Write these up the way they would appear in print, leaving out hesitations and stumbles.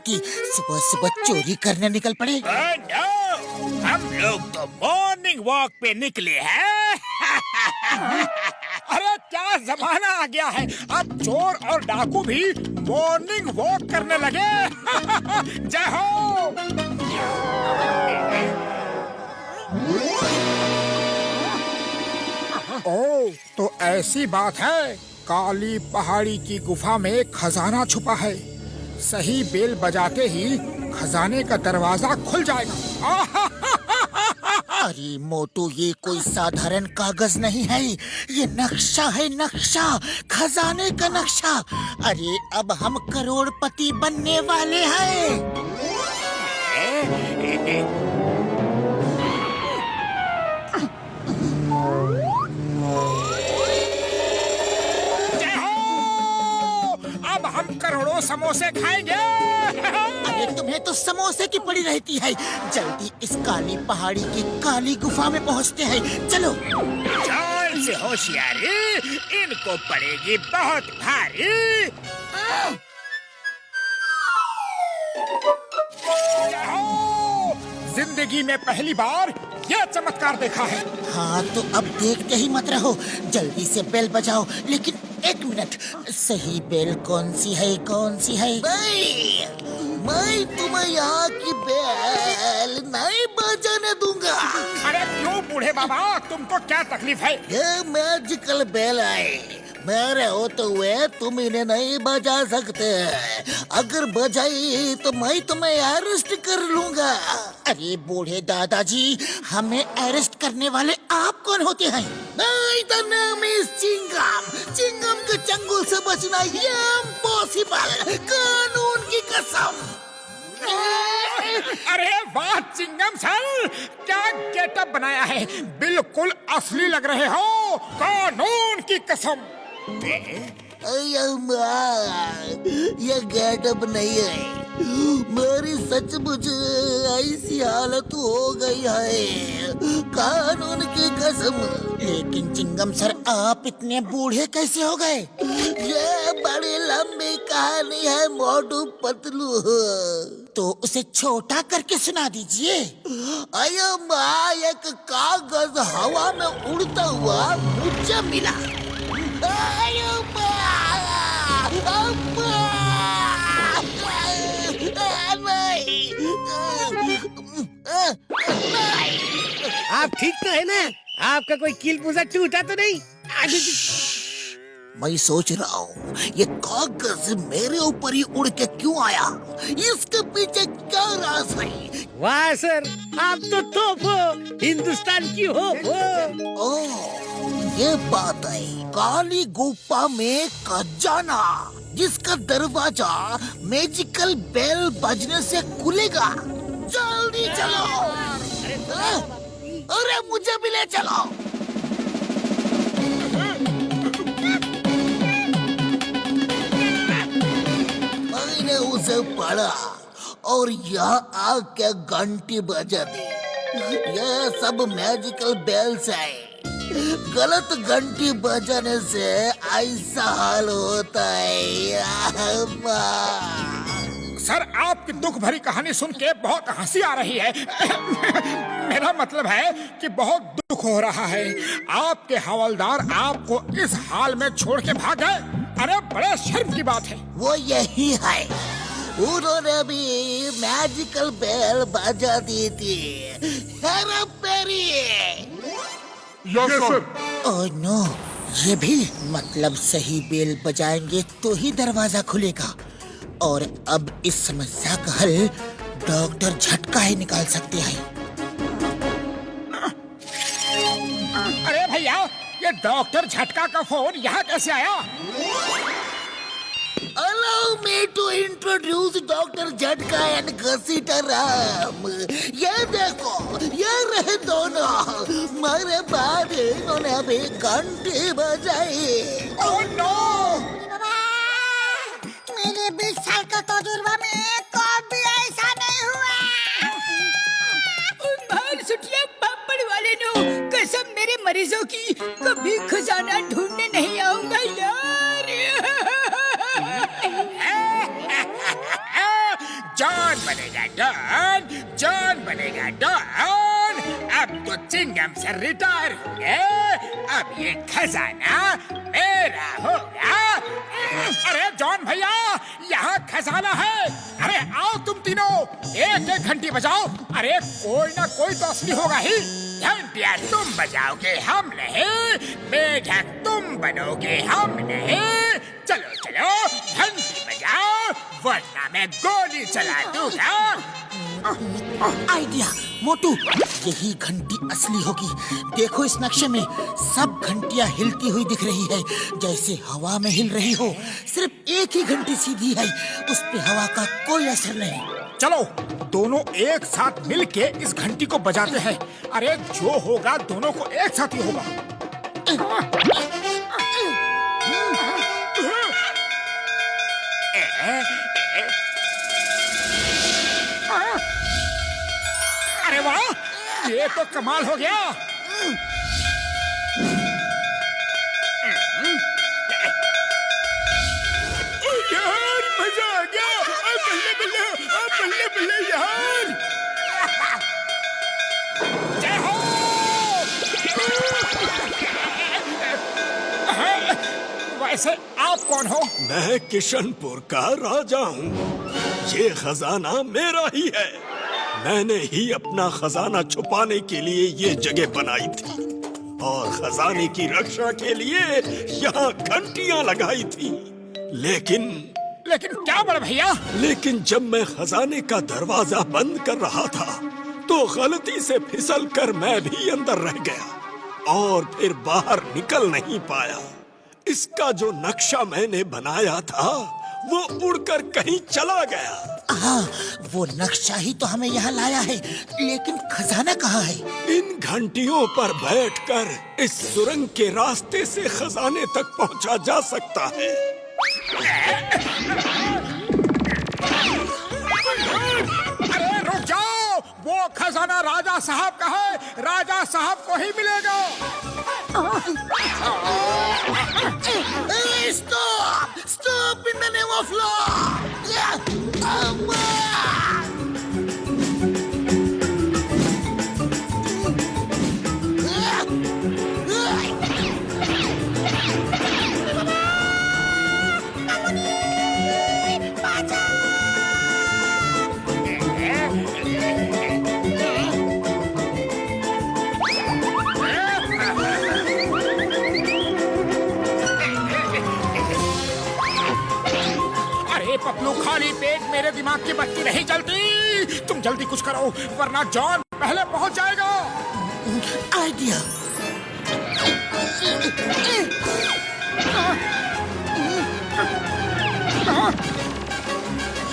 कि सुबह सुबह चोरी करने निकल पड़े। हम लोग तो मॉर्निंग वॉक पे निकले हैं। अरे क्या जमाना आ गया है, अब चोर और डाकू भी मॉर्निंग वॉक करने लगे। जय हो। ओ, तो ऐसी बात है, काली पहाड़ी की गुफा में खजाना छुपा है। सही बेल बजाते ही खजाने का दरवाजा खुल जाएगा। अरे मोटू, ये कोई साधारण कागज नहीं है, ये नक्शा है, नक्शा, खजाने का नक्शा। अरे अब हम करोड़पति बनने वाले हैं। अब हम करोड़ों समोसे खाएंगे। अरे तुम्हें तो समोसे की पड़ी रहती है। जल्दी इस काली पहाड़ी की काली गुफा में पहुंचते हैं, चलो। जान से होशियारी, इनको पड़ेगी बहुत भारी। जिंदगी में पहली बार यह चमत्कार देखा है। हाँ तो अब देखते ही मत रहो, जल्दी से बेल बजाओ। लेकिन एक मिनट, सही बेल कौन सी है, कौन सी है? मैं तुम्हें यहाँ की बेल नहीं बजाने दूंगा। अरे क्यों बूढ़े बाबा, तुमको क्या तकलीफ है? ये मैजिकल बेल है, मेरे होते हुए तुम इन्हें नहीं बजा सकते। अगर बजाई तो मैं तुम्हें अरेस्ट कर लूंगा। अरे बूढ़े दादाजी, हमें अरेस्ट करने वाले आप कौन होते हैं? मेरा नाम है चिंगम। चिंगम के चंगुल से बचना इम्पॉसिबल, कानून की कसम। अरे वाह चिंगम सर, क्या गेटअप बनाया है, बिल्कुल असली लग रहे हो, कानून की कसम। ये गेटअप नहीं है, मेरी सचमुच ऐसी हालत हो गई है, कानून की कसम। लेकिन चिंगम सर, आप इतने बूढ़े कैसे हो गए? ये बड़ी लंबी कहानी है मोटू पतलू, तो उसे छोटा करके सुना दीजिए। अयो माँ, एक कागज हवा में उड़ता हुआ मुझे मिला। अयो माँ, आप ठीक तो है ना? आपका कोई कील पूजा टूटा तो नहीं? मैं सोच रहा हूँ ये कागज मेरे ऊपर ही उड़ के क्यों आया, इसके पीछे क्या राज है? वाह सर, आप तो तोप हो, हिंदुस्तान की हो। ओह, ये बात है, काली गुफा में खजाना, जिसका दरवाजा मैजिकल बेल बजने से खुलेगा। जल्दी चलो। अरे मुझे भी ले चलो। मैंने उसे पढ़ा और यहाँ आके घंटी बजा दी। ये सब मैजिकल बेल्स है, गलत घंटी बजाने से ऐसा हाल होता है। सर, आपकी दुख भरी कहानी सुन के बहुत हंसी आ रही है। मेरा मतलब है कि बहुत दुख हो रहा है। आपके हवलदार आपको इस हाल में छोड़ के भाग गए। अरे बड़े शर्म की बात है। वो यही है, उन्होंने भी मैजिकल बेल बजा दी थी। Hera Pheri. Yes sir. Oh no, ये भी मतलब सही बेल बजाएंगे तो ही दरवाजा खुलेगा। और अब इस समस्या का हल डॉक्टर झटका ही निकाल सकते हैं। अरे भैया, ये डॉक्टर झटका का फोन यहाँ कैसे आया? Allow me to introduce doctor झटका एंड घसीटा राम। ये देखो, ये रहे दोनों। मेरे बाद इन्होंने अभी घंटी बजाई। Oh no! मेरे 20 साल का तजुर्बा में कभी ऐसा नहीं हुआ। मार सुटिया पापड़ वाले नो, कसम मेरे मरीजों की, कभी खजाना ढूंढने नहीं आऊंगा यार। जॉन बनेगा डॉन, जॉन बनेगा डॉन। अब तो चिंगम से रिटायर हो गए, अब ये खजाना मेरा होगा। अरे जॉन भैया, यहाँ खजाना है। अरे आओ तुम तीनों, एक एक घंटी बजाओ। अरे कोई ना कोई तो असली होगा ही। घंटियाँ तुम बजाओगे, हम नहीं। मेढक तुम बनोगे, हम नहीं। चलो चलो घंटी बजाओ, वरना मैं गोली चला दूंगा। आइडिया मोटू, यही घंटी असली होगी। देखो इस नक्शे में सब घंटियां हिलती हुई दिख रही है, जैसे हवा में हिल रही हो। सिर्फ एक ही घंटी सीधी है, उस पे हवा का कोई असर नहीं। चलो दोनों एक साथ मिलके इस घंटी को बजाते हैं। अरे जो होगा दोनों को एक साथ ही होगा। अरे वाह, ये तो कमाल हो गया। यार मजा आ गया। बल्ले बल्ले, बल्ले बल्ले यार। जय हो। वैसे आप कौन हो? मैं किशनपुर का राजा हूँ। ये खजाना मेरा ही है। मैंने ही अपना खजाना छुपाने के लिए ये जगह बनाई थी और खजाने की रक्षा के लिए यहाँ घंटियाँ लगाई थी। लेकिन क्या बड़े भैया? लेकिन जब मैं खजाने का दरवाजा बंद कर रहा था तो गलती से फिसल कर मैं भी अंदर रह गया और फिर बाहर निकल नहीं पाया। इसका जो नक्शा मैंने बनाया था वो उड़कर कहीं चला गया। हाँ, वो नक्शा ही तो हमें यहाँ लाया है, लेकिन खजाना कहाँ है? इन घंटियों पर बैठकर इस सुरंग के रास्ते से खजाने तक पहुँचा जा सकता है। अरे रुक जाओ, वो खजाना राजा साहब का है, राजा साहब को ही मिलेगा। Stop! Stop in the name of law! Paplu, खाली पेट मेरे दिमाग की बत्ती नहीं जलती। तुम जल्दी कुछ करो, वरना जॉन पहले पहुंच जाएगा। आइडिया।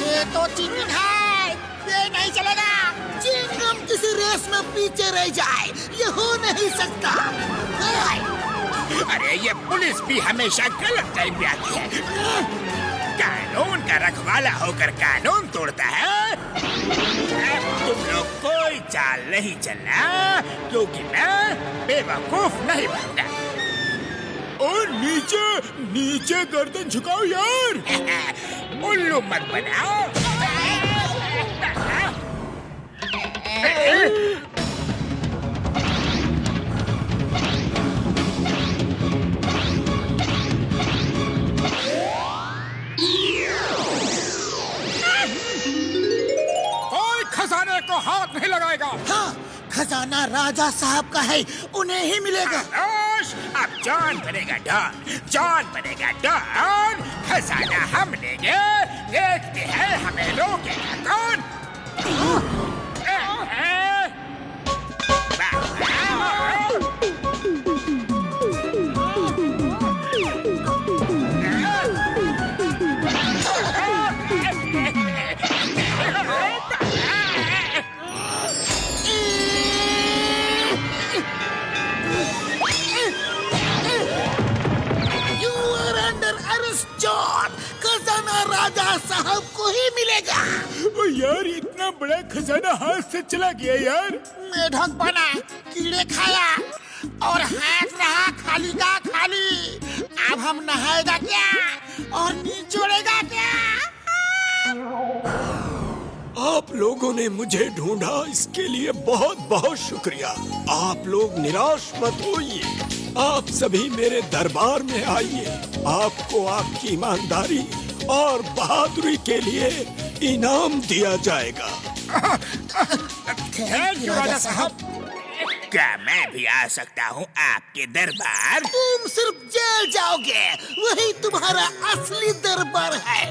ये तो चिंगम है, ये नहीं चलेगा। चिंगम किसी रेस में पीछे रह जाए, ये हो नहीं सकता। अरे ये पुलिस भी हमेशा गलत टाइम पे आती है। कानून का रखवाला होकर कानून तोड़ता है। तुम लोग कोई चाल नहीं चलना, क्योंकि मैं बेवकूफ नहीं बनूंगा। और नीचे नीचे गर्दन झुकाओ यार। उल्लू मत बनाओ। खजाने को हाथ नहीं लगाएगा। हाँ, खजाना राजा साहब का है, उन्हें ही मिलेगा। अब जॉन बनेगा डॉन, जॉन बनेगा डॉन। खजाना हम लेंगे, देखते हैं हमें रोकेगा कौन। राजा साहब को ही मिलेगा। ओ यार, इतना बड़ा खजाना हाथ से चला गया यार। मेढक बना, कीड़े खाया और हाथ रहा खाली का खाली। अब हम नहाएगा क्या और निचोड़ेगा क्या? आप लोगों ने मुझे ढूंढा, इसके लिए बहुत बहुत शुक्रिया। आप लोग निराश मत होइए, आप सभी मेरे दरबार में आइए। आपको आपकी ईमानदारी और बहादुरी के लिए इनाम दिया जाएगा। थैंक यू राजा साहब। क्या मैं भी आ सकता हूँ आपके दरबार? तुम सिर्फ जेल जाओगे, वही तुम्हारा असली दरबार है।